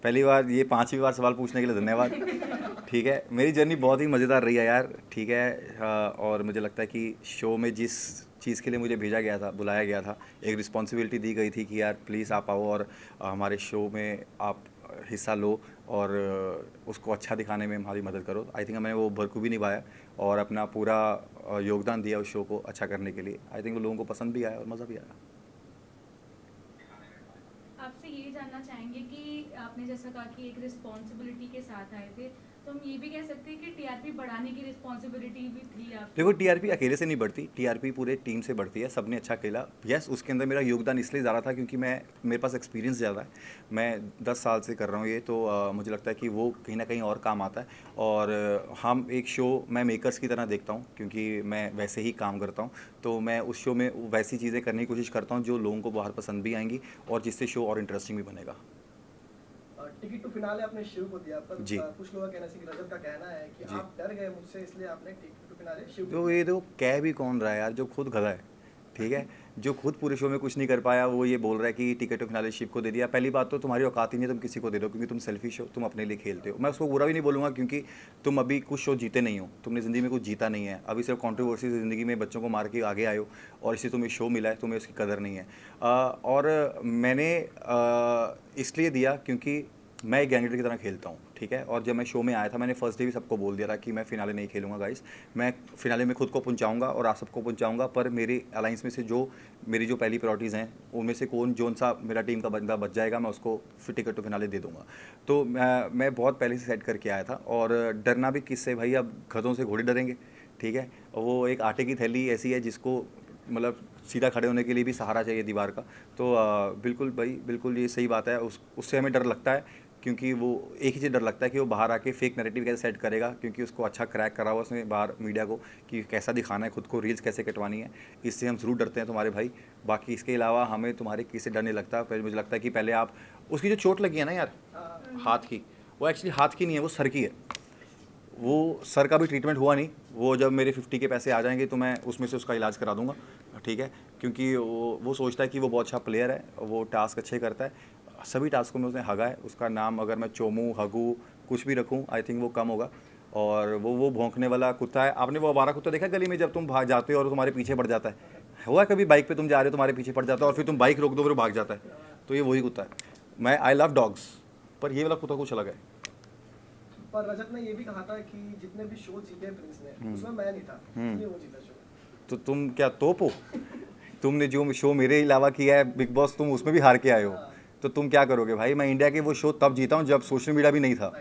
पहली बार ये 5वीं बार सवाल पूछने के लिए धन्यवाद। ठीक है, मेरी जर्नी बहुत ही मज़ेदार रही है यार। ठीक है, और मुझे लगता है कि शो में जिस चीज़ के लिए मुझे भेजा गया था, बुलाया गया था, एक रिस्पॉन्सिबिलिटी दी गई थी कि यार प्लीज़ आप आओ और हमारे शो में आप हिस्सा लो और उसको अच्छा दिखाने में हमारी मदद करो। आई थिंक मैंने वो बखूबी निभाया और अपना पूरा योगदान दिया उस शो को अच्छा करने के लिए। आई थिंक वो लोगों को पसंद भी आया और मज़ा भी आया। आपसे ये जानना चाहेंगे कि आपने जैसा कहा कि एक रिस्पॉन्सिबिलिटी के साथ आए थे, तो हम ये भी कह सकते हैं कि टीआरपी बढ़ाने की रिस्पॉन्सिबिलिटी भी थी आपकी। देखो, टीआरपी अकेले से नहीं बढ़ती, टीआरपी पूरे टीम से बढ़ती है। सबने अच्छा खेला, यस, उसके अंदर मेरा योगदान इसलिए ज़्यादा था क्योंकि मेरे पास एक्सपीरियंस ज़्यादा है। मैं 10 साल से कर रहा हूँ ये, तो मुझे लगता है कि वो कहीं ना कहीं और काम आता है। और हम एक शो मैं मेकर्स की तरह देखता हूँ क्योंकि मैं वैसे ही काम करता हूँ। तो मैं उस शो में वैसी चीज़ें करने की कोशिश करता हूँ जो लोगों को बाहर पसंद भी आएंगी और जिससे शो और इंटरेस्टिंग भी बनेगा। टिकट टू फिनाले आपने शिव को दिया, पर जी। कुछ लोगों का कहना है कि रजत का कहना है कि जी। आप डर गए मुझसे, इसलिए आपने टिकट टू फिनाले शिव को तो दिया। ये देखो, कह भी कौन रहा है यार, जो खुद गधा है। ठीक है, जो खुद पूरे शो में कुछ नहीं कर पाया वो ये बोल रहा है कि टिकट टू फिनाले शिव को दे दिया। पहली बात तो तुम्हारी औकात ही नहीं है, तुम किसी को दे दो, क्योंकि तुम सेल्फिश हो, तुम अपने लिए खेलते हो। मैं उसको बुरा भी नहीं बोलूँगा क्योंकि तुम अभी कुछ शो जीते नहीं हो, तुमने ज़िंदगी में कुछ जीता नहीं है, अभी सिर्फ कंट्रोवर्सी से ज़िंदगी में बच्चों को मार के आगे आए हो और इससे तुम्हें शो मिला है, तुम्हें उसकी कदर नहीं है। और मैंने इसलिए दिया क्योंकि मैं एक गैंगरेटर की तरह खेलता हूँ। ठीक है, और जब मैं शो में आया था मैंने फर्स्ट डे भी सबको बोल दिया था कि मैं फिनाले नहीं खेलूंगा गाइस, मैं फिनाले में खुद को पहुंचाऊंगा और आप सबको पहुंचाऊंगा, पर मेरी अलाइंस में से जो मेरी जो पहली प्रायोरिटीज़ हैं उनमें से जोन सा मेरा टीम का बंदा बच जाएगा मैं उसको फिर टिकट टू फिनाले दे दूंगा। तो मैं बहुत पहले से सेट करके आया था। और डरना भी किससे भाई, अब गधों से घोड़े डरेंगे। ठीक है, वो एक आटे की थैली ऐसी है जिसको मतलब सीधा खड़े होने के लिए भी सहारा चाहिए दीवार का। तो बिल्कुल भाई, बिल्कुल ये सही बात है। उससे हमें डर लगता है क्योंकि वो एक ही चीज़ डर लगता है कि वो बाहर आके फेक नैरेटिव कैसे सेट करेगा, क्योंकि उसको अच्छा क्रैक करा हुआ उसने बाहर मीडिया को कि कैसा दिखाना है खुद को, रील्स कैसे कटवानी है। इससे हम ज़रूर डरते हैं तुम्हारे भाई। बाकी इसके अलावा हमें तुम्हारे किसी से डर नहीं लगता। पहले मुझे लगता है कि पहले आप उसकी जो चोट लगी है ना यार हाथ की, वो एक्चुअली हाथ की नहीं है, वो सर की है। वो सर का भी ट्रीटमेंट हुआ नहीं। वो जब मेरे 50 के पैसे आ जाएंगे तो मैं उसमें से उसका इलाज करा दूंगा। ठीक है, क्योंकि वो सोचता है कि वो बहुत अच्छा प्लेयर है, वो टास्क अच्छे करता है। सभी टास्कों में उसने हगा है। उसका नाम अगर मैं चोमू, हगू कुछ भी रखूं आई थिंक वो कम होगा। और वो भौंकने वाला कुत्ता है। आपने वो आवारा कुत्ता देखा गली में जब तुम भाग जाते हो और तुम्हारे पीछे पड़ जाता है? हुआ कभी बाइक पे तुम जा रहे हो तुम्हारे पीछे पड़ जाता है और फिर तुम बाइक रोक दो फिर वो भाग जाता है? तो ये वही कुत्ता है। मैं आई लव डॉग्स, पर ये वाला कुत्ता कुछ अलग है। पर रजत ने ये भी कहा था कि जितने भी शो जीते प्रिंस ने उसमें मैं नहीं था, इसलिए वो जीता शो। तो तुम क्या तोप हो? तुमने जो शो मेरे अलावा किया है बिग बॉस, तुम उसमें भी हार के आए हो। तो तुम क्या करोगे भाई? मैं इंडिया के वो शो तब जीता हूँ जब सोशल मीडिया भी नहीं था।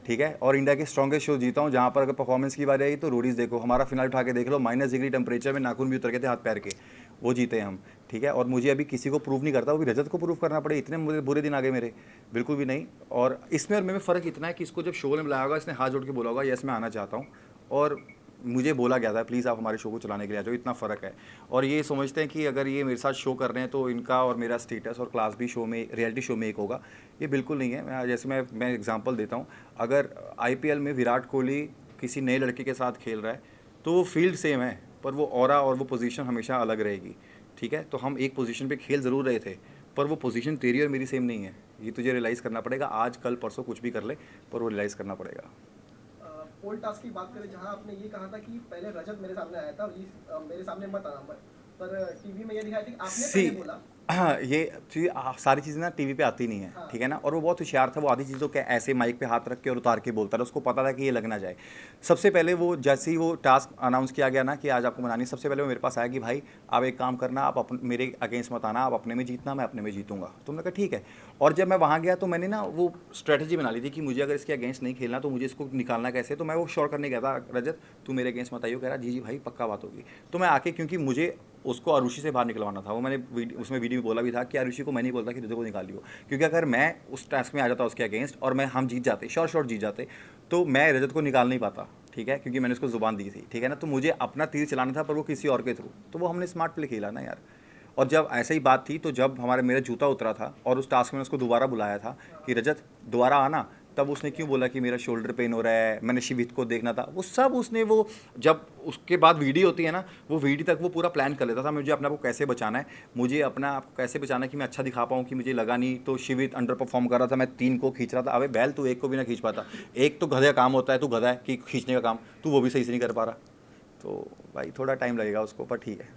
ठीक है, और इंडिया के स्ट्रॉन्गेस्ट शो जीता हूँ जहाँ पर अगर परफॉर्मेंस की बात आई तो रोडीज देखो, हमारा फिनाल उठा के देख लो, -डिग्री टेम्परेचर में नाखून भी उतर गए थे हाथ पैर के, वो जीते हम। ठीक है, और मुझे अभी किसी को प्रूव नहीं करता, वो भी रजत को प्रूव करना पड़े, इतने मुझे बुरे दिन आ गए मेरे, बिल्कुल भी नहीं। और इसमें और मेरे में फ़र्क इतना है कि इसको जब शो में बुलाया होगा इसने हाथ जोड़ के बोला होगा यस मैं आना चाहता हूँ, और मुझे बोला गया था प्लीज़ आप हमारे शो को चलाने के लिए आ जाओ, इतना फ़र्क है। और ये समझते हैं कि अगर ये मेरे साथ शो कर रहे हैं तो इनका और मेरा स्टेटस और क्लास भी शो में, रियलिटी शो में एक होगा। ये बिल्कुल नहीं है। जैसे मैं एग्जांपल देता हूँ, अगर आईपीएल में विराट कोहली किसी नए लड़के के साथ खेल रहा है तो वो फील्ड सेम है, पर वो ऑरा और वो पोजीशन हमेशा अलग रहेगी। ठीक है, तो हम एक पोजीशन पे खेल ज़रूर रहे थे, पर वो पोजीशन तेरी और मेरी सेम नहीं है। ये तुझे रियलाइज़ करना पड़ेगा, आज कल परसों कुछ भी कर ले, पर वो रियलाइज़ करना पड़ेगा। पोल टास्क की बात करें जहां आपने ये कहा था कि पहले रजत मेरे सामने आया था और मेरे सामने मत आना, पर टीवी में ये दिखाया था कि आपने सी पहले बोला। हाँ, ये चीज़ सारी चीज़ें ना टीवी पे आती नहीं है। हाँ। ठीक है ना, और वो बहुत होशियार था। वो आधी चीज़ों के ऐसे माइक पे हाथ रख के और उतार के बोलता था, उसको पता था कि ये लग ना जाए। सबसे पहले वो जैसे ही वो टास्क अनाउंस किया गया ना कि आज आपको बनानी, सबसे पहले वो मेरे पास आया कि भाई आप एक काम करना, आप मेरे अगेंस्ट मत आना, आप अपने में जीतना, मैं अपने में जीतूंगा। तो मैंने कहा ठीक है। और जब मैं वहाँ गया तो मैंने ना वो स्ट्रेटजी बना ली थी कि मुझे अगर इसके अगेंस्ट नहीं खेलना तो मुझे इसको निकालना कैसे। तो मैं वो श्योर करने गया था, रजत तू मेरे अगेंस्ट मत आइयो। कह रहा जी जी भाई पक्का बात होगी। तो मैं आके, क्योंकि मुझे उसको आरुषि से बाहर निकलवाना था, वो मैंने उसमें वीडियो में बोला भी था कि आरुषि को मैं नहीं बोलता कि तुझे को निकालियो, क्योंकि अगर मैं उस टास्क में आ जाता उसके अगेंस्ट और हम जीत जाते, श्योर जीत जाते, तो मैं रजत को निकाल नहीं पाता। ठीक है, क्योंकि मैंने उसको ज़ुबान दी थी। ठीक है ना, तो मुझे अपना तीर चलाना था, पर वो किसी और के थ्रू, तो वो हमने स्मार्ट प्ले खेला ना यार। और जब ऐसे ही बात थी तो जब मेरा जूता उतरा था और उस टास्क में उसको दोबारा बुलाया था कि रजत दोबारा आना, तब उसने क्यों बोला कि मेरा शोल्डर पेन हो रहा है, मैंने शिवित को देखना था, वो सब उसने वो जब उसके बाद वीडियो होती है ना, वो वीडियो तक वो पूरा प्लान कर लेता था, मुझे अपने आप को कैसे बचाना है, मुझे अपना आप को कैसे बचाना है कि मैं अच्छा दिखा पाऊँ कि मुझे लगा नहीं। तो शिवित अंडर परफॉर्म कर रहा था, मैं 3 को खींच रहा था। अबे बैल, तू 1 को भी ना खींच पाता, एक तो गधे का काम होता है, तू गधा है कि खींचने का काम, तू वो भी सही से नहीं कर पा रहा। तो भाई थोड़ा टाइम लगेगा उसको, पर ठीक है।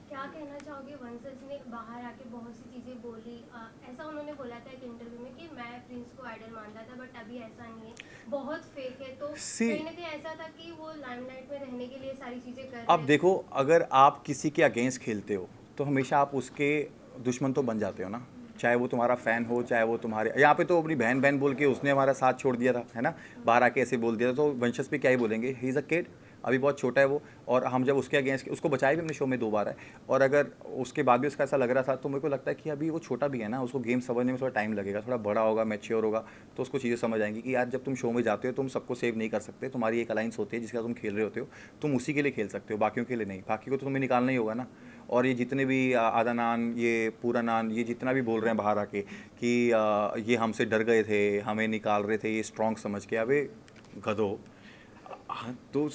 क्या कहना चाहोगे? वंशज ने बाहर आके बहुत सी चीजें बोली, ऐसा उन्होंने बोला था एक इंटरव्यू में कि मैं प्रिंस को आइडल मानता था बट अभी ऐसा नहीं है, बहुत फेक है। तो कहीं ना कहीं ऐसा था कि वो लाइमलाइट में रहने के लिए सारी चीजें कर रहे अब हैं। देखो, अगर आप किसी के अगेंस्ट खेलते हो तो हमेशा आप उसके दुश्मन तो बन जाते हो ना, चाहे वो तुम्हारा फ़ैन हो, चाहे वो तुम्हारे, यहाँ पे तो अपनी बहन बहन बोल के उसने हमारा साथ छोड़ दिया था, है ना, बाहर आके ऐसे बोल दिया था, तो वंशज पे क्या ही बोलेंगे, ही इज़ अ किड, अभी बहुत छोटा है वो। और हम जब उसके अगेंस्ट, उसको बचाया भी हमने शो में 2 बार है, और अगर उसके बाद भी उसका ऐसा लग रहा था, तो मेरे को लगता है कि अभी वो छोटा भी है ना, उसको गेम समझने में थोड़ा टाइम लगेगा, थोड़ा बड़ा होगा, मैच्योर होगा, तो उसको चीज़ें समझ आएंगी कि यार जब तुम शो में जाते हो तुम सबको सेव नहीं कर सकते, तुम्हारी एक अलाइंस होती है जिसका तुम खेल रहे होते हो, तुम उसी के लिए खेल सकते हो, बाकियों के लिए नहीं, बाकी को तो तुम्हें निकालना ही होगा ना। और ये जितने भी आधा नान, ये पूरा नान, ये जितना भी बोल रहे हैं बाहर आके कि ये हमसे डर गए थे, हमें निकाल रहे थे, ये स्ट्रॉन्ग समझ के, अबे गधो, तो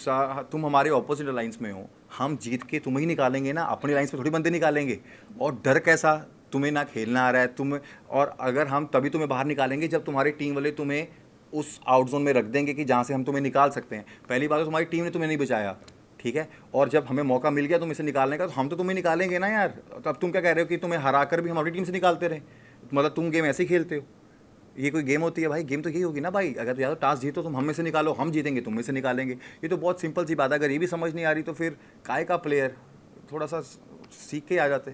तुम हमारे ऑपोजिट लाइंस में हो, हम जीत के तुम्हें ही निकालेंगे ना, अपनी लाइंस में थोड़ी बंदे निकालेंगे। और डर कैसा, तुम्हें ना खेलना आ रहा है तुम्हें, और अगर हम तभी तुम्हें बाहर निकालेंगे जब तुम्हारी टीम वाले तुम्हें उस आउट जोन में रख देंगे कि जहाँ से हम तुम्हें निकाल सकते हैं। पहली बात तो तुम्हारी टीम ने तुम्हें नहीं बचाया, ठीक है, और जब हमें मौका मिल गया तुम इसे निकालने का, तो हम तो तुम्हें निकालेंगे ना यार। तो अब तुम क्या कह रहे हो कि तुम्हें हरा कर भी हम अपनी टीम से निकालते रहे, मतलब तुम गेम ऐसे ही खेलते हो? ये कोई गेम होती है भाई? गेम तो यही होगी ना भाई, अगर या तो टास्क जीतो तुम हम में से निकालो, हम जीतेंगे तुम में से निकालेंगे, ये तो बहुत सिंपल सी बात है। अगर ये भी समझ नहीं आ रही तो फिर काय का प्लेयर, थोड़ा सा सीख के आ जाते।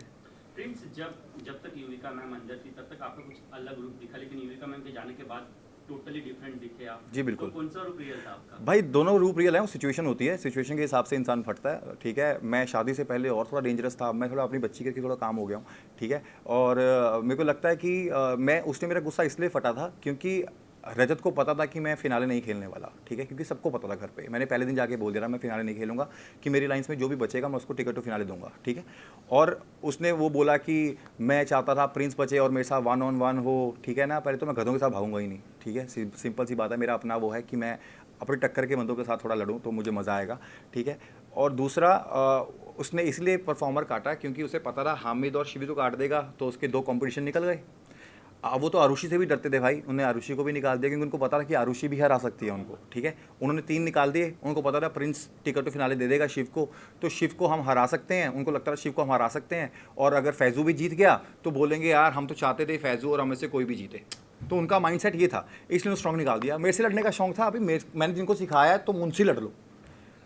प्रिंस, जब तक युविका मैम अंदर थी तब तक आपका कुछ अलग रूप दिखा, लेकिन युविका मैम के जाने के बाद टोटली डिफरेंट दिखे आप। जी बिल्कुल। तो कौन सा रूप रियल था आपका? भाई दोनों रूप रियल है, वो सिचुएशन होती है, सिचुएशन के हिसाब से इंसान फटता है, ठीक है। मैं शादी से पहले और थोड़ा डेंजरस था, मैं थोड़ा अपनी बच्ची करके थोड़ा काम हो गया हूँ, ठीक है। और मेरे को लगता है कि मैं उसने मेरा गुस्सा इसलिए फटा था क्योंकि रजत को पता था कि मैं फिनाले नहीं खेलने वाला, ठीक है, क्योंकि सबको पता था घर पे, मैंने पहले दिन जाके बोल दिया था मैं फिनाले नहीं खेलूंगा, कि मेरी लाइन्स में जो भी बचेगा मैं उसको टिकट टू फिनाले दूंगा, ठीक है। और उसने वो बोला कि मैं चाहता था प्रिंस बचे और मेरे साथ 1-on-1 हो, ठीक है ना। पहले तो मैं गधों के साथ भागूंगा ही नहीं, ठीक है, सिंपल सी बात है, मेरा अपना वो है कि मैं अपनी टक्कर के बंदों के साथ थोड़ा लड़ूँ तो मुझे मज़ा आएगा, ठीक है। और दूसरा उसने इसलिए परफॉर्मर काटा क्योंकि उसे पता था हामिद और शिवी को काट देगा तो उसके 2 कॉम्पिटिशन निकल गए। वो तो आरुषि से भी डरते थे भाई, उन्होंने आरुषि को भी निकाल दिया क्योंकि उनको पता था कि आरुषि भी हरा सकती है उनको, ठीक है। उन्होंने 3 निकाल दिए, उनको पता था प्रिंस टिकट टू फिनाले दे देगा शिव को, तो शिव को हम हरा सकते हैं, उनको लगता था शिव को हम हरा सकते हैं। और अगर फैजू भी जीत गया तो बोलेंगे यार हम तो चाहते थे फैजू और हमें से कोई भी जीते, तो उनका माइंडसेट ये था, इसलिए स्ट्रॉन्ग निकाल दिया। मेरे से लड़ने का शौक था, अभी मैंने जिनको सिखाया है तुम उनसे लड़ लो,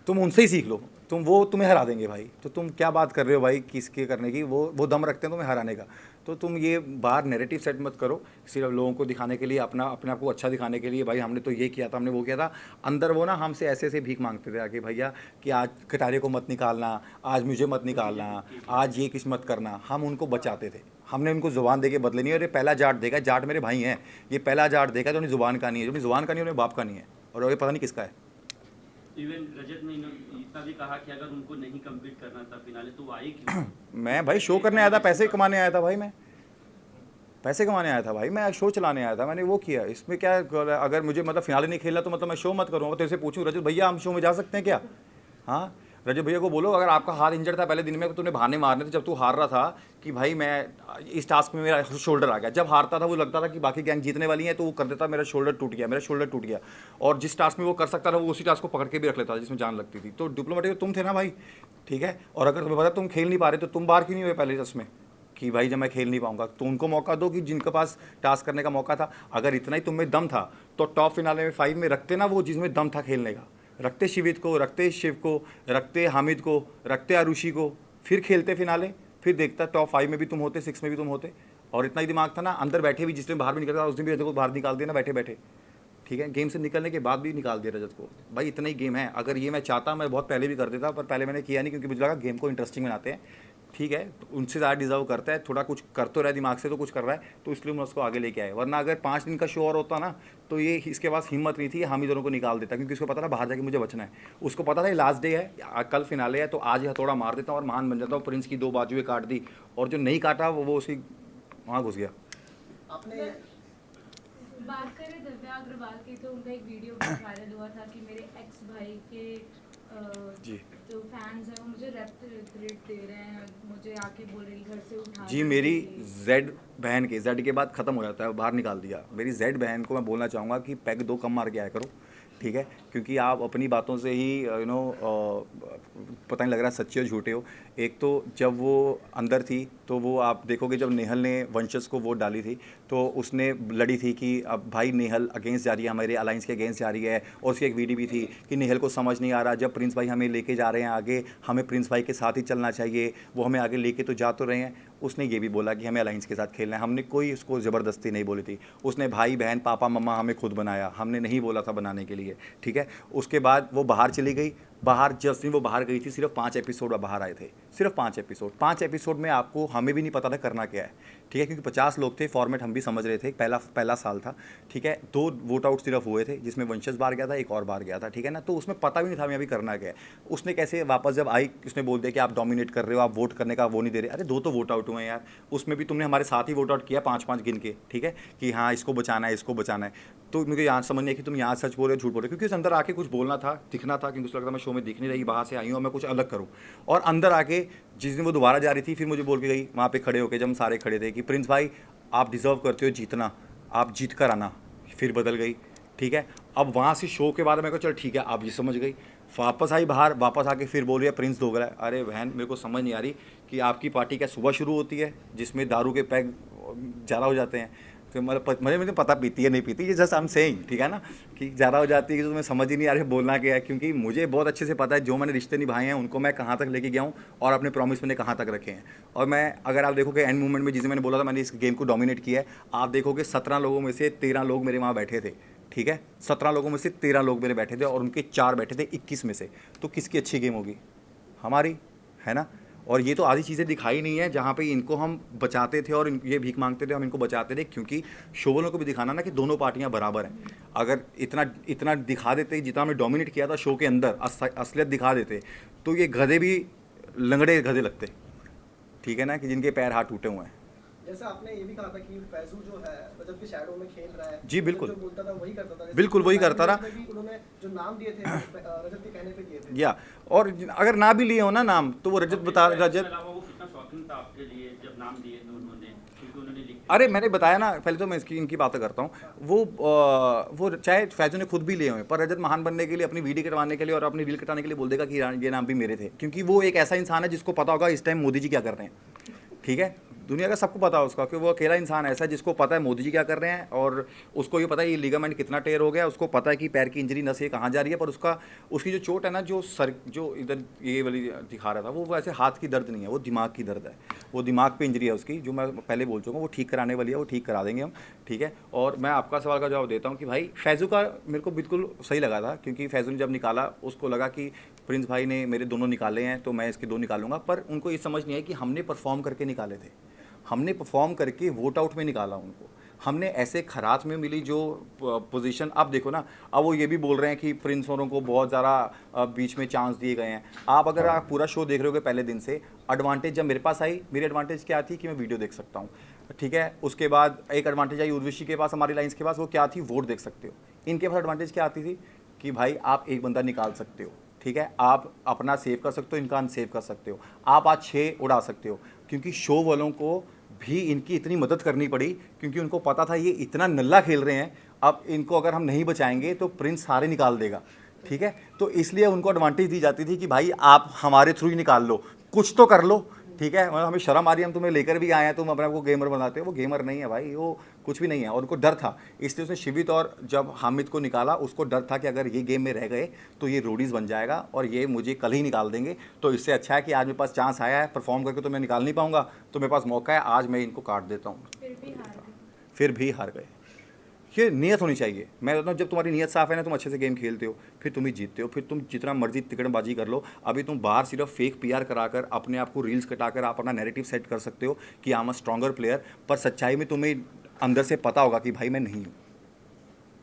तुम उनसे ही सीख लो, वो तुम्हें हरा देंगे भाई। तो तुम क्या बात कर रहे हो भाई किसके करने की, वो दम रखते हैं तुम्हें हराने का। तो तुम ये बाहर नैरेटिव सेट मत करो सिर्फ लोगों को दिखाने के लिए, अपने आप को अच्छा दिखाने के लिए, भाई हमने तो ये किया था, हमने वो किया था। अंदर वो ना हमसे ऐसे ऐसे भीख मांगते थे आके, भैया कि आज कटारे को मत निकालना, आज मुझे मत निकालना, आज ये किस मत करना। हम उनको बचाते थे, हमने उनको ज़ुबान दे के बदले नहीं। और ये पहला जाट देखा, जाट मेरे भाई हैं, ये पहला जाट देखा जो उन्हें ज़ुबान का नहीं है, जो अपनी ज़ुबान का नहीं है उन्हें बाप का नहीं है, और ये पता नहीं किसका है। इवन रजत ने इतना भी कहा कि अगर उनको नहीं कंप्लीट करना था फिनाले तो वो आए क्यों? मैं भाई शो करने आया था, पैसे कमाने आया था भाई, मैं पैसे कमाने आया था भाई, मैं शो चलाने आया था, मैंने वो किया। इसमें क्या अगर मुझे मतलब फिनाले नहीं खेलना तो मतलब मैं शो मत करूँगा। तेरे से पूछूँ रजत भैया हम शो में जा सकते हैं क्या? हाँ, रजत भैया को बोलो अगर आपका हाथ इंजर्ड था पहले दिन में, तूने बहाने मारने थे जब तू हार रहा था कि भाई मैं इस टास्क में मेरा शोल्डर आ गया। जब हारता था वो लगता था कि बाकी गैंग जीतने वाली है तो वो कर देता मेरा शोल्डर टूट गया, मेरा शोल्डर टूट गया। और जिस टास्क में वो कर सकता था वो उसी टास्क को पकड़ के भी रख लेता था जिसमें जान लगती थी। तो डिप्लोमेटिक तुम थे ना भाई, ठीक है। और अगर तुम्हें पता तुम खेल नहीं पा रहे तो तुम बाहर क्यों नहीं हुए पहले इसमें कि भाई जब मैं खेल नहीं पाऊंगा तो उनको मौका दो कि जिनके पास टास्क करने का मौका था। अगर इतना ही तुम में दम था तो टॉप फिनाले में 5 में रखते ना वो जिसमें दम था खेलने का, रखते शिवित को, रखते शिव को, रखते हामिद को, रखते आरुषि को, फिर खेलते फिनाले, फिर देखता टॉप 5 में भी तुम होते, 6 में भी तुम होते। और इतना ही दिमाग था ना, अंदर बैठे भी जिसने बाहर भी निकलता उस दिन भी रजत को बाहर निकाल दिया ना बैठे बैठे, ठीक है। गेम से निकलने के बाद भी निकाल दिया रजत को, भाई इतना ही गेम है। अगर ये मैं चाहता मैं बहुत पहले भी कर देता, पर पहले मैंने किया नहीं क्योंकि मुझे लगा गेम को इंटरेस्टिंग बनाते हैं, ठीक है। तो उनसे ज़्यादा डिजर्व करता है, थोड़ा कुछ कर तो रहा है दिमाग से तो कुछ कर रहा है, तो इसलिए मैं उसको आगे लेके आया। वरना अगर 5 दिन का शो और होता ना तो ये इसके पास हिम्मत नहीं थी, हम ही दोनों को निकाल देता, क्योंकि उसको पता था बाहर जाके मुझे बचना है। उसको पता था ये लास्ट डे है, कल फिनाले है, तो आज हथौड़ा मार देता हूँ और महान बन जाता हूँ। प्रिंस की 2 बाजुएं काट दी और जो नहीं काटा वो उसी वहाँ घुस गया। आपने बात करें दिव्या अग्रवाल की, तो उनका एक वीडियो बहुत वायरल हुआ था कि मेरे एक्स भाई के जी जो फैंस हैं वो मुझे रेप थ्रेट दे रहे हैं, मुझे आके बोल रहे हैं घर से उठा जी, के मेरी लेके। जेड बहन के जेड के बाद ख़त्म हो जाता है, बाहर निकाल दिया। मेरी जेड बहन को मैं बोलना चाहूँगा कि पैग 2 कम मार के आया करो, ठीक है? क्योंकि आप अपनी बातों से ही पता नहीं लग रहा सच्चे हो झूठे हो। एक तो जब वो अंदर थी तो वो आप देखोगे जब नेहल ने वंशज को वोट डाली थी तो उसने लड़ी थी कि अब भाई नेहल अगेंस्ट जा रही है, हमारे अलायंस के अगेंस्ट जा रही है। और उसकी एक वीडियो भी थी कि नेहल को समझ नहीं आ रहा, जब प्रिंस भाई हमें लेके जा रहे हैं आगे, हमें प्रिंस भाई के साथ ही चलना चाहिए, वो हमें आगे लेके तो जा तो रहे हैं। उसने ये भी बोला कि हमें अलायंस के साथ खेलना है। हमने कोई उसको ज़बरदस्ती नहीं बोली थी। उसने भाई बहन पापा मम्मा हमें खुद बनाया, हमने नहीं बोला था बनाने के लिए, ठीक है? उसके बाद वो बाहर चली गई। बाहर जब वो बाहर गई थी सिर्फ 5 एपिसोड बाहर आए थे, सिर्फ 5 एपिसोड। 5 एपिसोड में आपको हमें भी नहीं पता था करना क्या है, ठीक है? क्योंकि 50 लोग थे, फॉर्मेट हम भी समझ रहे थे, पहला साल था, ठीक है? 2 वोट आउट सिर्फ हुए थे, जिसमें वंशज बाहर गया था, एक और बाहर गया था, ठीक है ना? तो उसमें पता भी नहीं था हमें अभी करना क्या है। उसने कैसे वापस जब आई उसने बोल दिया कि आप डोमिनेट कर रहे हो, आप वोट करने का वो नहीं दे रहे। अरे 2 तो वोट आउट हुए हैं यार, उसमें भी तुमने हमारे साथ ही वोट आउट किया 5-5 गिन के, ठीक है? कि हाँ इसको बचाना है, इसको बचाना है। तो मुझे यहाँ समझ नहीं है कि तुम यहाँ सच बोल रहे हो झूठ बोल रहे हो, क्योंकि उस अंदर आके कुछ बोलना था, दिखना था, क्योंकि उस लगता मैं शो में दिख नहीं रही, बाहर से आई हूँ और मैं कुछ अलग करूँ। और अंदर आके जिस दिन वो दोबारा जा रही थी फिर मुझे बोल के गई वहाँ पे खड़े होके, जब हम सारे खड़े थे, कि प्रिंस भाई आप डिज़र्व करते हो जीतना, आप जीत कर आना। फिर बदल गई, ठीक है? अब वहाँ से शो के बाद मेरे को चल ठीक है आप ये समझ गई, वापस आई बाहर, वापस आके फिर बोल रही है प्रिंस दोगला है। अरे बहन मेरे को समझ नहीं आ रही कि आपकी पार्टी क्या सुबह शुरू होती है जिसमें दारू के पैग ज़्यादा हो जाते हैं, फिर मतलब मुझे पता पीती है नहीं पीती, ये जस्ट आई एम सेइंग, ठीक है ना, कि ज़्यादा हो जाती है कि तुम्हें समझ ही नहीं आ रही बोलना क्या है। क्योंकि मुझे बहुत अच्छे से पता है जो मैंने रिश्ते निभाए हैं उनको मैं कहाँ तक लेके गया हूँ और अपने प्रॉमिस मैंने कहाँ तक रखे हैं। और मैं अगर आप देखोगे एंड मोमेंट में जिसे मैंने बोला था मैंने इस गेम को डोमिनेट किया है, आप देखोगे 17 लोगों में से 13 लोग मेरे वहाँ बैठे थे, ठीक है? 17 लोगों में से 13 लोग मेरे बैठे थे और उनके 4 बैठे थे 21 में से। तो किसकी अच्छी गेम होगी? हमारी, है ना? और ये तो आधी चीज़ें दिखाई नहीं है जहाँ पे इनको हम बचाते थे और ये भीख मांगते थे, हम इनको बचाते थे, क्योंकि शो वालों को भी दिखाना ना कि दोनों पार्टियाँ बराबर हैं। अगर इतना दिखा देते जितना हमने डोमिनेट किया था शो के अंदर, असलियत दिखा देते, तो ये गधे भी लंगड़े गधे लगते, ठीक है ना, कि जिनके पैर हाथ टूटे हुए हैं। जैसे आपने ये भी कहा था कि फैजू जो है रजत के शैडो में खेल रहा है, जी, बिल्कुल। जो बोलता था वही करता था, जैसे बिल्कुल वही करता रहा। में भी उन्होंने जो नाम दिए थे रजत के कहने पे दिए थे। या और अगर ना भी लिए हो ना नाम तो वो रजत बता इसके रजत अलावा वो कितना शॉकिंग था आपके लिए जब नाम दिए थे उन्होंने, क्योंकि उन्होंने लिख अरे मैंने बताया ना, पहले तो मैं इनकी बातें करता हूँ। वो चाहे फैजू ने खुद भी लिए हुए, पर रजत महान बनने के लिए, अपनी वीडियो कटवाने के लिए और अपनी रील कटाने के लिए बोल देगा कि ये नाम भी मेरे थे, क्योंकि वो एक ऐसा इंसान है जिसको पता होगा इस टाइम मोदी जी क्या कर रहे हैं, ठीक है? दुनिया का सबको पता है उसका कि वो अकेला इंसान ऐसा है जिसको पता है मोदी जी क्या कर रहे हैं, और उसको ये पता है ये लिगामेंट कितना टेयर हो गया, उसको पता है कि पैर की इंजरी नस ये कहाँ जा रही है, पर उसकी जो चोट है ना, जो इधर ये वाली दिखा रहा था, वो वैसे हाथ की दर्द नहीं है, वो दिमाग की दर्द है, वो दिमाग पे इंजरी है उसकी, जो मैं पहले बोल चुका हूँ, वो ठीक कराने वाली है, वो ठीक करा देंगे हम, ठीक है? और मैं आपका सवाल का जवाब देता हूँ कि भाई फैजू का मेरे को बिल्कुल सही लगा था, क्योंकि फैजू ने जब निकाला उसको लगा कि प्रिंस भाई ने मेरे दोनों निकाले हैं तो मैं इसके 2 निकालूंगा, पर उनको ये समझ नहीं आई कि हमने परफॉर्म करके निकाले थे, हमने परफॉर्म करके वोट आउट में निकाला उनको, हमने ऐसे खरात में मिली जो पोजीशन। अब देखो ना, अब वो ये भी बोल रहे हैं कि प्रिंस औरों को बहुत ज़्यादा बीच में चांस दिए गए हैं। अगर आप पूरा शो देख रहे होगे पहले दिन से, एडवांटेज जब मेरे पास आई, मेरी एडवांटेज क्या थी कि मैं वीडियो देख सकता हूँ, ठीक है? उसके बाद एक एडवांटेज आई उर्वशी के पास, हमारी लाइन्स के पास, वो क्या थी? वोट देख सकते हो। इनके पास एडवांटेज क्या आती थी कि भाई आप एक बंदा निकाल सकते हो, ठीक है? आप अपना सेव कर सकते हो, इनका अनसेव कर सकते हो, आप आज 6 उड़ा सकते हो। क्योंकि शो वालों को भी इनकी इतनी मदद करनी पड़ी, क्योंकि उनको पता था ये इतना नल्ला खेल रहे हैं, अब इनको अगर हम नहीं बचाएंगे तो प्रिंस सारे निकाल देगा, ठीक है? तो इसलिए उनको एडवांटेज दी जाती थी कि भाई आप हमारे थ्रू ही निकाल लो, कुछ तो कर लो, ठीक है? मतलब हमें शर्म आ रही है, हम तुम्हें लेकर भी आए हैं, तुम अपने आप को गेमर बनाते हो, वो गेमर नहीं है भाई, वो कुछ भी नहीं है। और उनको डर था, इसलिए उसने शिवित और जब हामिद को निकाला, उसको डर था कि अगर ये गेम में रह गए तो ये रोडीज़ बन जाएगा और ये मुझे कल ही निकाल देंगे, तो इससे अच्छा है कि आज मेरे पास चांस आया है, परफॉर्म करके तो मैं निकाल नहीं पाऊंगा, तो मेरे पास मौका है, आज मैं इनको काट देता हूँ। फिर भी हार गए। ये नियत होनी चाहिए। मैं कहता हूँ जब तुम्हारी नियत साफ़ है ना, तुम अच्छे से गेम खेलते हो, फिर तुम ही जीतते हो, फिर तुम जितना मर्जी तिकड़बाजी कर लो। अभी तुम बाहर सिर्फ फेक पीआर कराकर अपने आप को रील्स कटाकर आप अपना नैरेटिव सेट कर सकते हो कि I am a stronger player, पर सच्चाई में तुम्हें अंदर से पता होगा कि भाई मैं नहीं हूँ,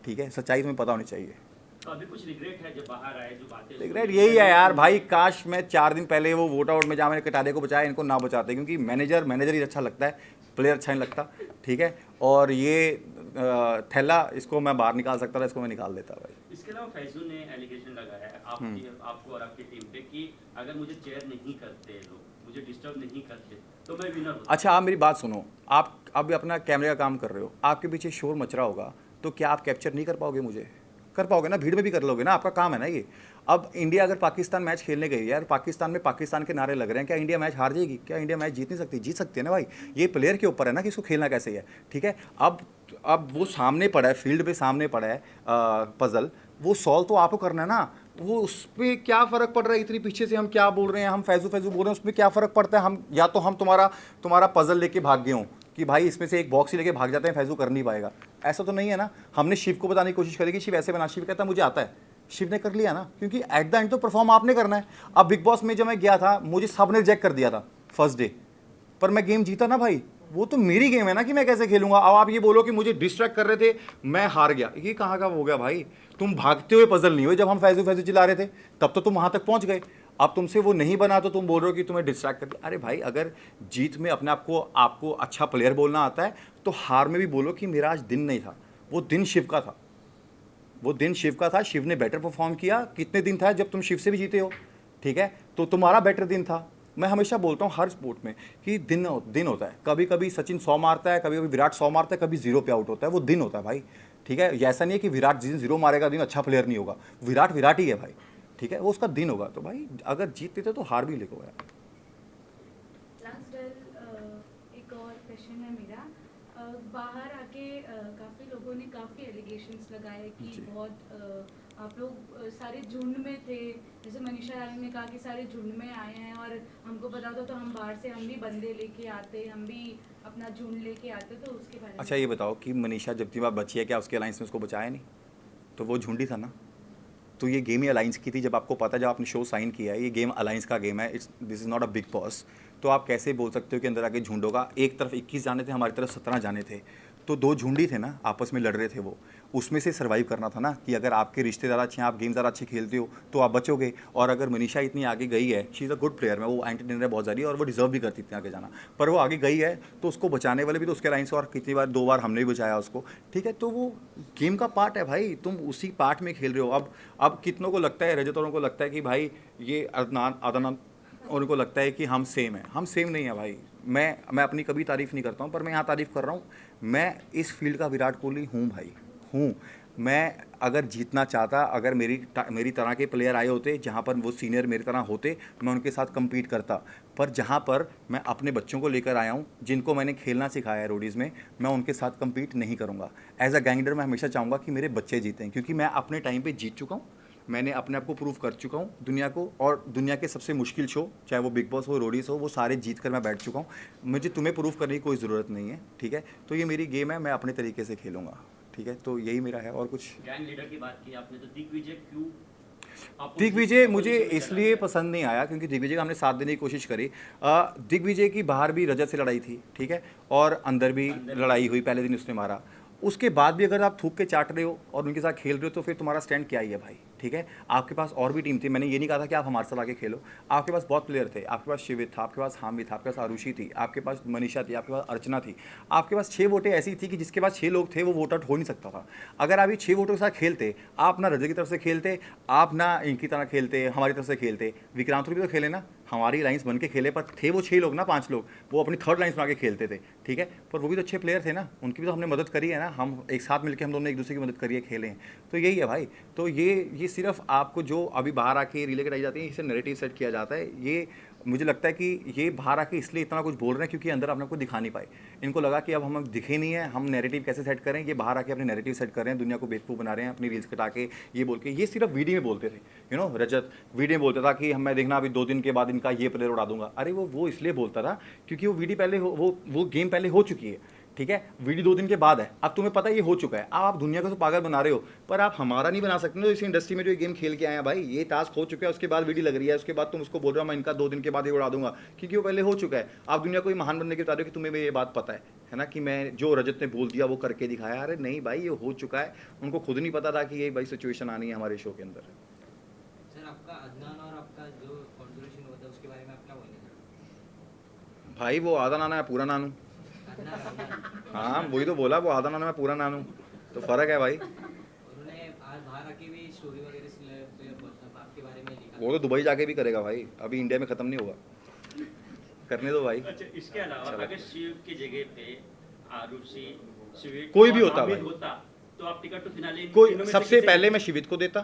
ठीक है? सच्चाई तुम्हें पता होनी चाहिए। तो अभी कुछ रिग्रेट है जब बाहर आए जो बातें? रिग्रेट यही है यार भाई, काश मैं 4 दिन पहले वो वोट आउट में जहाँ मैंने कटारे को बचाया, इनको ना बचाते, क्योंकि मैनेजर ही अच्छा लगता है। प्लेयर अच्छा नहीं लगता, ठीक है। और ये थैला, इसको मैं बाहर निकाल सकता था, इसको मैं निकाल देता भाई। इसके अलावा फैजू ने एलिगेशन लगाया है आपको और आपकी टीम पे कि अगर मुझे चेयर नहीं करते लोग, मुझे डिस्टर्ब नहीं करते, तो मैं विनर होता। अच्छा, आप मेरी बात सुनो, आप अभी अपना कैमरे का काम कर रहे हो, आपके पीछे शोर मच रहा होगा, तो क्या आप कैप्चर नहीं कर पाओगे मुझे? कर पाओगे ना, भीड़ में भी कर लोगे ना, आपका काम है ना ये। अब इंडिया अगर पाकिस्तान मैच खेलने गई यार, पाकिस्तान में पाकिस्तान के नारे लग रहे हैं, क्या इंडिया मैच हार जाएगी? क्या इंडिया मैच जीत नहीं सकती? जीत सकती है ना भाई। ये प्लेयर के ऊपर है ना कि इसको खेलना कैसे है, ठीक है। अब वो सामने पड़ा है, फील्ड पे सामने पड़ा है पजल, वो सॉल्व तो आपको करना है ना। वो उस पर क्या फ़र्क पड़ रहा है? इतनी पीछे से हम क्या बोल रहे हैं, हम फैजू फैजू बोल रहे हैं, उसमें क्या फ़र्क पड़ता है? हम या तो हम तुम्हारा पजल लेके भाग गए हों कि भाई इसमें से एक बॉक्स ही लेके भाग जाते हैं, फैजू कर नहीं पाएगा, ऐसा तो नहीं है ना। हमने शिव को बताने की कोशिश करी कि शिव ऐसे बना, शिव कहता मुझे आता है, शिव ने कर लिया ना, क्योंकि एट द एंड तो परफॉर्म आपने करना है। अब बिग बॉस में जब मैं गया था, मुझे सब ने रिजेक्ट कर दिया था फर्स्ट डे, पर मैं गेम जीता ना भाई। वो तो मेरी गेम है ना कि मैं कैसे खेलूंगा। अब आप ये बोलो कि मुझे डिस्ट्रैक्ट कर रहे थे, मैं हार गया, ये कहाँ का हो गया भाई? तुम भागते हुए पजल नहीं हुए, जब हम फैजू फैजू चिल्ला रहे थे तब तो तुम वहां तक पहुंच गए। अब तुमसे वो नहीं बना तो तुम बोल रहे हो कि तुम्हें डिस्ट्रैक्ट कर दिया। अरे भाई, अगर जीत में अपने आपको अच्छा प्लेयर बोलना आता है, तो हार में भी बोलो कि मेरा आज दिन नहीं था, वो दिन शिव का था, वो दिन शिव का था। शिव ने बेटर परफॉर्म किया। कितने दिन था जब तुम शिव से भी जीते हो, ठीक है, तो तुम्हारा बेटर दिन था। मैं हमेशा बोलता हूँ हर स्पोर्ट में कि दिन होता है। कभी कभी सचिन 100 मारता है, कभी कभी विराट 100 मारता है, कभी 0 पे आउट होता है, वो दिन होता है भाई, ठीक है। ऐसा नहीं है कि विराट जिस दिन 0 मारेगा दिन अच्छा प्लेयर नहीं होगा, विराट ही है भाई, ठीक है, वो उसका दिन होगा। तो भाई अगर जीतते थे तो हार भी लिखो यार। लास्ट एक और क्वेश्चन है मेरा। बाहर आके काफ़ी लोगों ने काफ़ी एलिगेशंस लगाए कि जी। बहुत आप लोग सारे झुंड में थे, जैसे मनीषा रानी ने कहा कि सारे झुंड में आए हैं और हमको पता था तो हम बाहर से हम भी बंदे लेके आते, हम भी अपना झुंड लेके आते, तो उसके बारे में। अच्छा ये बताओ कि मनीषा जब की बात बची है, क्या उसके अलायंस में उसको बचाया नहीं? तो वो झुंडी था ना। तो ये गेम ही अलायंस की थी। जब आपको पता, जब आपने शो साइन किया है, ये गेम अलायंस का गेम है, this is not a big boss. तो आप कैसे बोल सकते हो कि अंदर आके झुंड होगा? एक तरफ 21 जाने थे, हमारी तरफ 17 जाने थे, तो 2 झुंडी थे ना, आपस में लड़ रहे थे। वो उसमें से सर्वाइव करना था ना, कि अगर आपके रिश्तेदार अच्छे हैं, आप गेम ज़्यादा अच्छे खेलते हो तो आप बचोगे। और अगर मनीषा इतनी आगे गई है, she is a good player, मैं वो एंटरटेनर है बहुत सारी, और वो डिजर्व भी करती थी आगे जाना, पर वो आगे गई है तो उसको बचाने वाले भी तो उसके लाइन से, और कितनी बार 2 बार हमने भी बचाया उसको, ठीक है। तो वो गेम का पार्ट है भाई, तुम उसी पार्ट में खेल रहे हो। अब कितनों को लगता है, रजत औरों को लगता है कि भाई ये अदनान और उनको लगता है कि हम सेम हैं। हम सेम नहीं है भाई। मैं अपनी कभी तारीफ़ नहीं करता हूँ, पर मैं यहाँ तारीफ़ कर रहा हूँ। मैं इस फील्ड का विराट कोहली हूँ भाई, हूँ। मैं अगर जीतना चाहता, अगर मेरी तरह के प्लेयर आए होते, जहाँ पर वो सीनियर मेरी तरह होते, मैं उनके साथ कम्पीट करता। पर जहाँ पर मैं अपने बच्चों को लेकर आया हूँ, जिनको मैंने खेलना सिखाया है रोडीज़ में, मैं उनके साथ कम्पीट नहीं करूँगा। एज अ गैंगडर मैं हमेशा चाहूँगा कि मेरे बच्चे जीतें, क्योंकि मैं अपने टाइम पर जीत चुका हूँ। मैंने अपने आप को प्रूव कर चुका हूँ दुनिया को, और दुनिया के सबसे मुश्किल शो, चाहे वो बिग बॉस हो, रोडीज़ हो, वो सारे जीत कर मैं बैठ चुका हूँ। मुझे तुम्हें प्रूव करने की कोई ज़रूरत नहीं है, ठीक है। तो ये मेरी गेम है, मैं अपने तरीके से खेलूँगा, ठीक है। तो यही मेरा है। और कुछ गैंग लीडर की बात की आपने, तो दिग्विजय क्यों दिग्विजय मुझे इसलिए पसंद नहीं आया क्योंकि दिग्विजय का हमने साथ देने की कोशिश करी। दिग्विजय की बाहर भी रजत से लड़ाई थी, ठीक है, और अंदर भी लड़ाई हुई, पहले दिन उसने मारा। उसके बाद भी अगर आप थूक के चाट रहे हो और उनके साथ खेल रहे हो, तो फिर तुम्हारा स्टैंड क्या ही है भाई, ठीक है। आपके पास और भी टीम थी, मैंने ये नहीं कहा था कि आप हमारे साथ आके खेलो। आपके पास बहुत प्लेयर थे, आपके पास शिवित था, आपके पास हामी था, आपके पास आरुषि थी, आपके पास मनीषा थी, आपके पास अर्चना थी। आपके पास 6 वोटें ऐसी थी कि जिसके पास 6 लोग थे वो वोट आउट हो नहीं सकता था। अगर आप ये 6 वोटों के साथ खेलते, आप ना रजत की तरफ से खेलते, आप ना इनकी तरह खेलते, हमारी तरफ से खेलते, विक्रांत भी तो खेले ना, हमारी लाइन्स बन के खेले, पर थे वो 6 लोग ना, 5 लोग, वो अपनी थर्ड लाइन्स बना के खेलते थे, ठीक है। पर वो भी तो अच्छे प्लेयर थे ना, उनकी भी तो हमने मदद करी है ना, हम एक साथ मिलकर हम दोनों ने एक दूसरे की मदद करी है, खेले हैं। तो यही है भाई। तो ये सिर्फ आपको जो अभी बाहर आके रीलें कराई जाती हैं, इसे नैरेटिव सेट किया जाता है। ये मुझे लगता है कि ये बाहर आके इसलिए इतना कुछ बोल रहे हैं क्योंकि अंदर अपने को दिखा नहीं पाए। इनको लगा कि अब हम दिखे नहीं है, हम नैरेटिव कैसे सेट करें। ये बाहर आके अपने नैरेटिव सेट कर रहे हैं, दुनिया को बेवकूफ़ बना रहे हैं, अपनी रील्स कटा के ये बोल के। ये सिर्फ वीडियो में बोलते थे, रजत वीडियो में बोलता था कि मैं देखना अभी 2 दिन के बाद इनका ये प्लेयर उड़ा दूंगा। अरे वो इसलिए बोलता था क्योंकि वो वीडियो पहले वो गेम पहले हो चुकी है, ठीक है। वीडियो 2 दिन के बाद है, अब तुम्हें पता है ये हो चुका है। अब आप दुनिया को तो पागल बना रहे हो, पर आप हमारा नहीं बना सकते ना। इस इंडस्ट्री में जो ये गेम खेल के आए हैं भाई, ये टास्क हो चुका है, उसके बाद वीडियो लग रही है, उसके बाद तुम उसको बोल रहे हो मैं इनका 2 दिन के बाद ही उड़ा दूंगा, क्योंकि वो पहले हो चुका है। आप दुनिया को ये महान बनने के बता रहे हो कि तुम्हें ये बात पता है ना, कि मैं जो रजत ने बोल दिया वो करके दिखाया। अरे नहीं भाई, ये हो चुका है, उनको खुद नहीं पता था कि ये भाई सिचुएशन आनी है हमारे शो के अंदर। सर, आपका अदनान और आपका जो कॉन्ट्रीब्यूशन हुआ था उसके बारे में आप क्या बोलेंगे? भाई वो आधा नाना है, पूरा नानू। अदनान अदनान हाँ वही तो बोला, वो आधा नानू मैं पूरा नानू, तो फ़र्क है भाई। उन्होंने आज बाहर आके भी स्टोरी वगैरह मतलब आपके बारे में लिखा। वो तो दुबई जाके भी करेगा भाई, अभी इंडिया में ख़त्म नहीं होगा, करने दो भाई। अच्छा, इसके अलावा अगर शिव की जगह पे आरुषि, स्वीट कोई भी और होता हामिद भाई। होता तो आप टिकट टू फिनाले इन कोई तीनों में से सबसे किसे- पहले मैं शिवित को देता,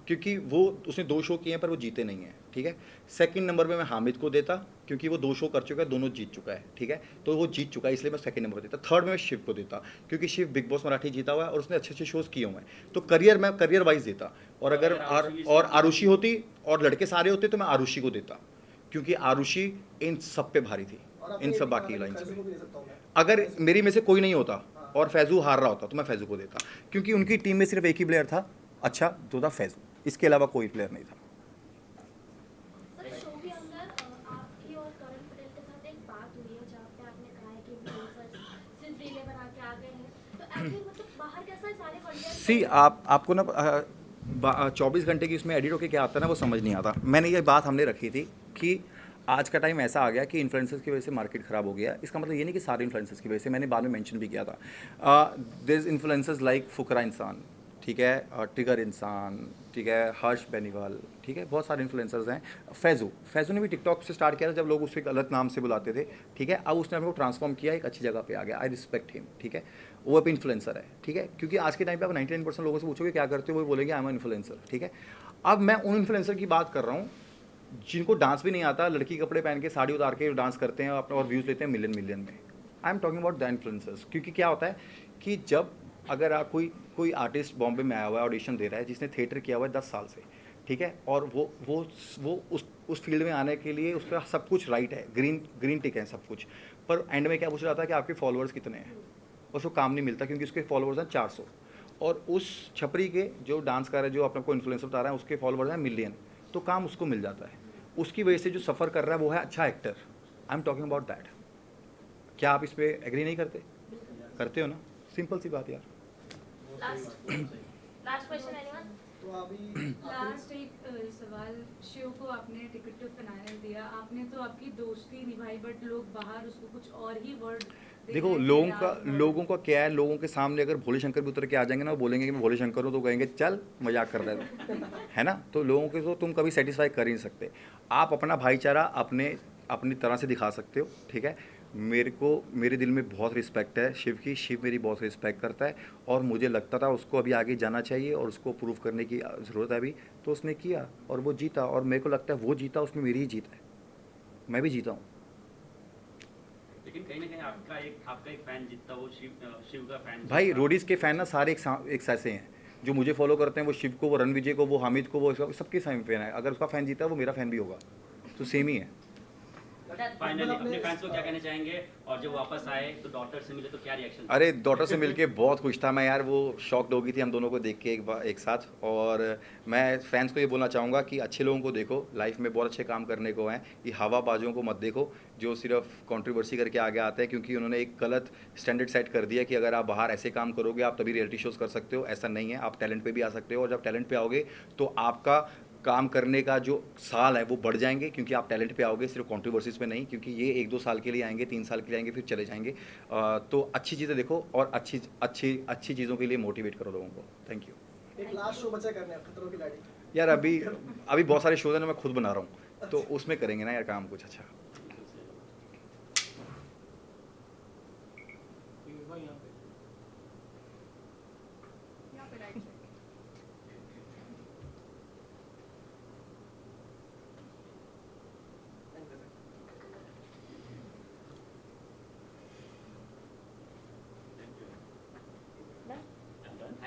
क्योंकि वो उसने 2 शो किए हैं पर वो जीते नहीं हैं, ठीक है। सेकंड नंबर पे मैं हामिद को देता, क्योंकि वो 2 शो कर चुका है, दोनों जीत चुका है, ठीक है, तो वो जीत चुका है इसलिए मैं सेकंड नंबर देता। थर्ड में मैं शिव को देता, क्योंकि शिव बिग बॉस मराठी जीता हुआ है और उसने अच्छे अच्छे शोज़ किए हुए हैं, तो करियर मैं करियर वाइज देता। और अगर और आरुषि होती और लड़के सारे होते तो मैं आरुषि को देता, क्योंकि आरुषि इन सब पे भारी थी, और इन अपने सब बाकी फैजू लाइन्स को पे। भी दे सकता हूँ मैं। अगर मेरी में से कोई नहीं होता और फैजू हार रहा होता तो मैं फैजू को देता, क्योंकि उनकी टीम में सिर्फ एक ही प्लेयर था अच्छा, जो था फैजू, इसके अलावा कोई प्लेयर नहीं था। सर शो के अंदर आपकी और करण पटेल के साथ एक बात हुई है जहाँ पे आपने कहा है कि इन्फ्लुएंसर्स सिर्फ रीलें बना के आ गए हैं, तो ऐसे मतलब बाहर कैसा सारे कंटेंट सी आपको ना 24 घंटे की उसमें एडिट होके क्या आता है ना, वो समझ नहीं आता। मैंने ये बात हमने रखी थी कि आज का टाइम ऐसा आ गया कि इन्फ्लुएंसर्स की वजह से मार्केट ख़राब हो गया। इसका मतलब ये नहीं कि सारे इन्फ्लुएंसर्स की वजह से, मैंने बाद में मेंशन भी किया था। दिस इन्फ्लुएंसर्स लाइक फुकरा इंसान, ठीक है, टिगर इंसान, ठीक है, हर्ष बेनीवाल, ठीक है, बहुत सारे इन्फ्लुएंसर्स हैं। फैज़ू ने भी टिकटॉक से स्टार्ट किया था जब लोग उसको गलत नाम से बुलाते थे, ठीक है। अब उसने अपने को ट्रांसफॉर्म किया, एक अच्छी जगह पे आ गया, आई रिस्पेक्ट हिम, ठीक है। वो अब इन्फ्लुएंसर है, ठीक है, क्योंकि आज के टाइम पे आप 99% लोगों से पूछोगे क्या करते हो, वो बोलेंगे आई एम इन्फ्लुएंसर, ठीक है। अब मैं उन इन्फ्लुएंसर की बात कर रहा हूँ जिनको डांस भी नहीं आता, लड़की कपड़े पहन के साड़ी उतार के डांस करते हैं अपना और व्यूज़ लेते हैं मिलियन मिलियन में। I am talking about the influencers, क्योंकि क्या होता है कि जब अगर आप कोई आर्टिस्ट बॉम्बे में आया हुआ है, ऑडिशन दे रहा है, जिसने थिएटर किया हुआ है 10 साल से, ठीक है, और वो उस फील्ड में आने के लिए उसका सब कुछ राइट है, ग्रीन टिक है सब कुछ, पर एंड में क्या पूछा जाता है कि आपके फॉलोअर्स कितने हैं, उसको काम नहीं मिलता क्योंकि उसके फॉलोअर्स हैं 400, और उस छपरी के जो डांस कर रहा है, जो अपने को इन्फ्लुएंसर बता रहा है, उसके फॉलोअर्स हैं मिलियन, तो काम उसको मिल जाता है। उसकी वजह से जो सफ़र कर रहा है वो है अच्छा actor. I am talking about that. क्या आप इस पर एग्री नहीं करते? करते हो ना, सिंपल सी बात यार। Last question anyone? तो अभी लास्ट एक सवाल, शिव को आपने टिकट टू फाइनल दिया, आपने तो आपकी दोस्ती निभाई, बट लोग बाहर उसको कुछ और ही वर्ड देखो लोगों का क्या है, लोगों के सामने अगर भोले शंकर भी उतर के आ जाएंगे ना, वो बोलेंगे कि मैं भोले शंकर हूँ, तो कहेंगे चल मजाक कर रहे है ना। तो लोगों के तो तुम कभी सेटिस्फाई कर ही नहीं सकते। आप अपना भाईचारा अपनी तरह से दिखा सकते हो, ठीक है। मेरे दिल में बहुत रिस्पेक्ट है शिव की, शिव मेरी बहुत रिस्पेक्ट करता है, और मुझे लगता था उसको अभी आगे जाना चाहिए और उसको प्रूव करने की ज़रूरत है अभी, तो उसने किया और वो जीता, और मेरे को लगता है वो जीता उसमें मेरी ही जीत है, मैं भी जीता हूँ। लेकिन कहीं ना कहीं आपका एक फैन जितना वो शिव का फैन भाई रोडीज के फैन ना सारे एक ऐसे हैं, जो मुझे फॉलो करते हैं, वो शिव को, वो रणविजय को, वो हामिद को, वो सबके सेम फैन है। अगर उसका फैन जीता है वो मेरा फैन भी होगा, तो सेम ही है। फाइनली अपने फैंस को क्या कहना चाहेंगे, और जब वापस आए तो डॉटर से मिले तो क्या रिएक्शन? अरे डॉटर से मिलके बहुत खुश था मैं यार, वो शॉक्ड हो गई थी हम दोनों को देख के एक साथ। और मैं फैंस को ये बोलना चाहूँगा कि अच्छे लोगों को देखो, लाइफ में बहुत अच्छे काम करने को हैं, ये हवाबाजों को मत देखो जो सिर्फ कंट्रोवर्सी करके आगे आते हैं, क्योंकि उन्होंने एक गलत स्टैंडर्ड सेट कर दिया कि अगर आप बाहर ऐसे काम करोगे आप तभी रियलिटी शोज़ कर सकते हो। ऐसा नहीं है, आप टैलेंट पे भी आ सकते हो, और जब टैलेंट पे आओगे तो आपका काम करने का जो साल है वो बढ़ जाएंगे, क्योंकि आप टैलेंट पे आओगे, सिर्फ कंट्रोवर्सीज पे नहीं, क्योंकि ये 1-2 साल के लिए आएंगे, 3 साल के लिए आएंगे, फिर चले जाएंगे। तो अच्छी चीज़ें देखो और अच्छी चीज़ों के लिए मोटिवेट करो लोगों को। Thank you. एक लास्ट शो बचा करने हैं, खतरों की लाड़ी। यार अभी बहुत सारे शोज़ हैं ना, मैं खुद बना रहा हूँ, तो उसमें करेंगे ना यार काम कुछ अच्छा। यहाँ पे राइट साइड